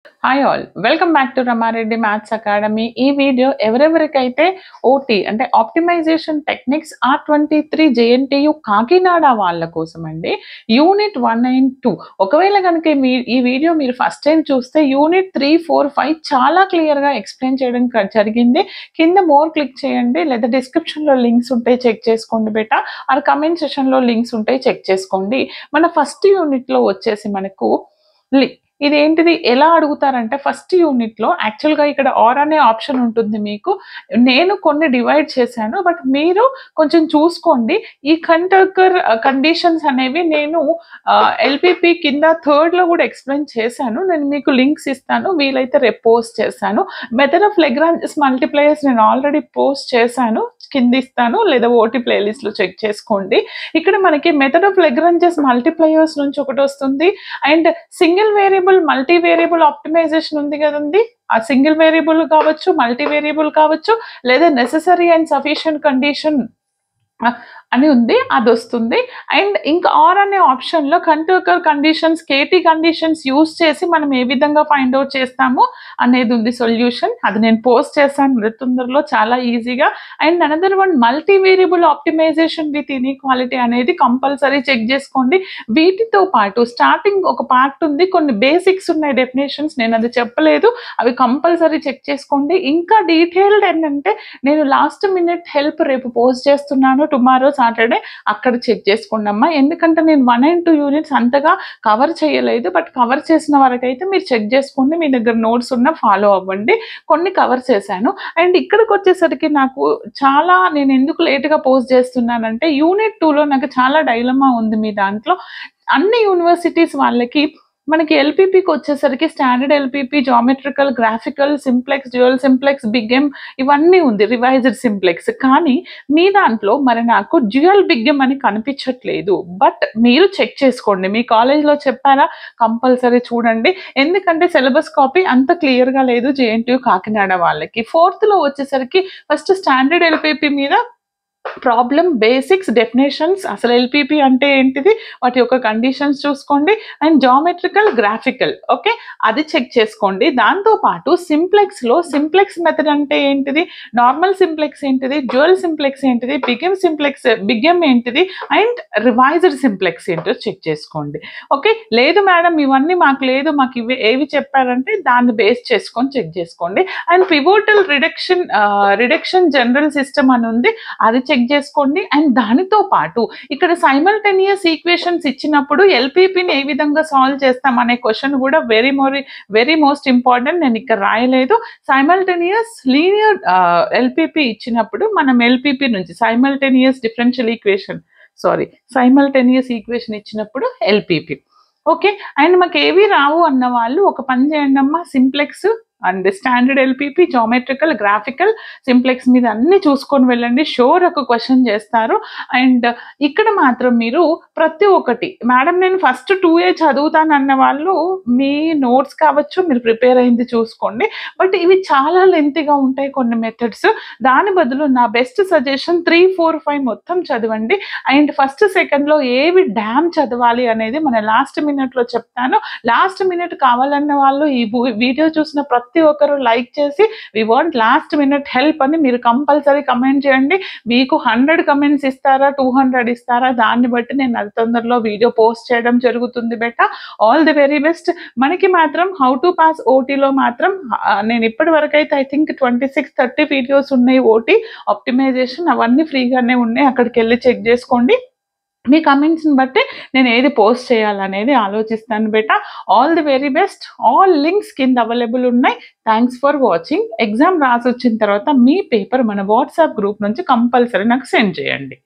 Hi all, welcome back to Ramareddy maths academy. ఈ వీడియో ఎవరెవరికైతే ఓటీ అంటే optimisation techniques R23 JNTU Kakinada వాళ్ళ కోసం అండి. Unit 1 and 2. ఒకవేళ కనుక ఈ వీడియో మీరు ఫస్ట్ టైం చూస్తే యూనిట్ 3, 4, 5 చాలా క్లియర్గా ఎక్స్ప్లెయిన్ చేయడం జరిగింది. కింద మోర్ క్లిక్ చేయండి, లేదా డిస్క్రిప్షన్లో లింక్స్ ఉంటాయి చెక్ చేసుకోండి బేటా, ఆర్ కమెంట్ సెషన్లో లింక్స్ ఉంటాయి చెక్ చేసుకోండి. మన ఫస్ట్ యూనిట్లో వచ్చేసి మనకు ఇదేంటిది ఎలా అడుగుతారంటే, ఫస్ట్ యూనిట్లో యాక్చువల్గా ఇక్కడ ఆర్ అనే ఆప్షన్ ఉంటుంది మీకు. నేను కొన్ని డివైడ్ చేశాను, బట్ మీరు కొంచెం చూసుకోండి. ఈ కంటర్కర్ కండిషన్స్ అనేవి నేను ఎల్పిపి కింద థర్డ్లో కూడా ఎక్స్ప్లెయిన్ చేశాను. నేను మీకు లింక్స్ ఇస్తాను, వీలైతే రేపు పోస్ట్ చేశాను. మెథడ్ ఆఫ్ లెగ్రాంజెస్ మల్టిప్లయర్స్ నేను ఆల్రెడీ పోస్ట్ చేశాను, కింద ఇస్తాను, లేదా ఓటీ ప్లేలిస్ట్లో చెక్ చేసుకోండి. ఇక్కడ మనకి మెథడ్ ఆఫ్ లెగ్రాంజెస్ మల్టిప్లయర్స్ నుంచి ఒకటి వస్తుంది, and single variable multi variable optimisation ఉంది కదండి. ఆ సింగిల్ వేరియబుల్ కావచ్చు, మల్టీ వేరియబుల్ కావచ్చు, లేదా నెసెసరీ అండ్ సఫిషియంట్ కండిషన్ అని ఉంది, అది వస్తుంది. అండ్ ఇంకా ఆర్ అనే ఆప్షన్లో కంటర్కర్ కండిషన్స్, కేటీ కండిషన్స్ యూజ్ చేసి మనం ఏ విధంగా ఫైండ్ అవుట్ చేస్తాము అనేది ఉంది సొల్యూషన్. అది నేను పోస్ట్ చేస్తాను తొందరలో, చాలా ఈజీగా. And another one multi variable optimization with inequality అనేది కంపల్సరీ చెక్ చేసుకోండి. వీటితో పాటు స్టార్టింగ్ ఒక పార్ట్ ఉంది, కొన్ని బేసిక్స్ ఉన్నాయి డెఫినేషన్స్, నేను అది చెప్పలేదు, అవి కంపల్సరీ చెక్ చేసుకోండి. ఇంకా డీటెయిల్డ్ ఏంటంటే నేను లాస్ట్ మినిట్ హెల్ప్ రేపు పోస్ట్ చేస్తున్నాను, టుమారో సాటర్డే, అక్కడ చెక్ చేసుకోండి అమ్మా. ఎందుకంటే నేను 1 and 2 యూనిట్స్ అంతగా కవర్ చేయలేదు, బట్ కవర్ చేసిన వరకైతే మీరు చెక్ చేసుకోండి, మీ దగ్గర నోట్స్ ఉన్న ఫాలో అవ్వండి. కొన్ని కవర్ చేశాను. అండ్ ఇక్కడికి వచ్చేసరికి నాకు చాలా, నేను ఎందుకు లేట్గా పోస్ట్ చేస్తున్నానంటే యూనిట్ 2లో నాకు చాలా డైలమా ఉంది. మీ దాంట్లో అన్ని యూనివర్సిటీస్ వాళ్ళకి మనకి ఎల్పిపికి వచ్చేసరికి standard LPP, geometrical, graphical, simplex, dual simplex, big M ఇవన్నీ ఉంది, రివైజ్డ్ సింప్లెక్స్. కానీ మీ దాంట్లో మరి నాకు డ్యూయల్ బిగ్ ఎమ్ అని కనిపించట్లేదు. బట్ మీరు చెక్ చేసుకోండి, మీ కాలేజ్లో చెప్పారా, కంపల్సరీ చూడండి. ఎందుకంటే సిలబస్ కాపీ అంత క్లియర్గా లేదు జేఎన్టీయూ కాకినాడ వాళ్ళకి. 4th వచ్చేసరికి ఫస్ట్ స్టాండర్డ్ ఎల్పిపి మీద ప్రాబ్లం, బేసిక్స్, డెఫినేషన్స్, అసలు ఎల్పిపి అంటే ఏంటిది, వాటి యొక్క కండిషన్స్ చూసుకోండి. అండ్ జామెట్రికల్, గ్రాఫికల్, ఓకే, అది చెక్ చేసుకోండి. దాంతోపాటు సింప్లెక్స్లో సింప్లెక్స్ మెథడ్ అంటే ఏంటిది, నార్మల్ సింప్లెక్స్ ఏంటిది, డ్యూయల్ సింప్లెక్స్ ఏంటిది, బిగ్ ఎమ్ ఏంటిది, అండ్ రివైజ్డ్ సింప్లెక్స్ ఏంటో చెక్ చేసుకోండి. ఓకే, లేదు మేడం ఇవన్నీ మాకు లేదు, మాకు ఏవి చెప్పారంటే దాన్ని బేస్ చేసుకొని చెక్ చేసుకోండి. And pivotal reduction general system అని ఉంది, అది చెక్ చేసుకోండి. అండ్ దానితో పాటు ఇక్కడ సైమల్టేనియస్ ఈక్వేషన్స్ ఇచ్చినప్పుడు ఎల్పిపిని ఏ విధంగా సాల్వ్ చేస్తాం అనే క్వశ్చన్ కూడా వెరీ మోస్ట్ ఇంపార్టెంట్. నేను ఇక్కడ రాయలేదు. సైమల్టేనియస్ లీనియర్ ఎల్పిపి ఇచ్చినప్పుడు మనం ఎల్పిపి నుంచి సైమల్టేనియస్ ఈక్వేషన్ ఇచ్చినప్పుడు ఎల్పిపి, ఓకే. అండ్ మాకు ఏవి రావు అన్న వాళ్ళు ఒక పని చేయండి అమ్మా, simplex and standard LPP, geometrical, graphical, simplex మీద అన్ని చూసుకొని వెళ్ళండి, షోర్ ఒక క్వశ్చన్ చేస్తారు. అండ్ ఇక్కడ మాత్రం మీరు ప్రతి ఒక్కటి, మేడం నేను ఫస్ట్ 2A చదువుతాను అన్న వాళ్ళు మీ నోట్స్ కావచ్చు, మీరు ప్రిపేర్ అయింది చూసుకోండి. బట్ ఇవి చాలా లెంతీగా ఉంటాయి కొన్ని మెథడ్స్, దాని బదులు నా బెస్ట్ సజెషన్ 3, 4, 5 మొత్తం చదవండి. అండ్ ఫస్ట్, సెకండ్లో ఏవి డ్యామ్ చదవాలి అనేది మన లాస్ట్ మినిట్లో చెప్తాను. లాస్ట్ మినిట్ కావాలన్న వాళ్ళు ఈ వీడియో చూసిన ప్రతి ఒక్కరు లైక్ చేసి we want last minute help అని మీరు కంపల్సరీ కమెంట్ చేయండి. మీకు 100 కమెంట్స్ ఇస్తారా, 200 ఇస్తారా, దాన్ని బట్టి నేను అది తొందరలో వీడియో పోస్ట్ చేయడం జరుగుతుంది beta. All the very best. మనకి మాత్రం హౌ టు పాస్ ఓటీలో మాత్రం నేను ఇప్పటి వరకు అయితే ఐ థింక్ 26-30 వీడియోస్ ఉన్నాయి ఓటీ ఆప్టిమైజేషన్, అవన్నీ ఫ్రీగానే ఉన్నాయి, అక్కడికి వెళ్ళి చెక్ చేసుకోండి. మీ కమెంట్స్ని బట్టి నేను ఏది పోస్ట్ చేయాలనేది ఆలోచిస్తాను బేటా. All the very best. All links కింద అవైలబుల్ ఉన్నాయి. Thanks for watching. ఎగ్జామ్ రాసి వచ్చిన తర్వాత మీ పేపర్ మన వాట్సాప్ గ్రూప్ నుంచి కంపల్సరీ నాకు సెండ్ చేయండి.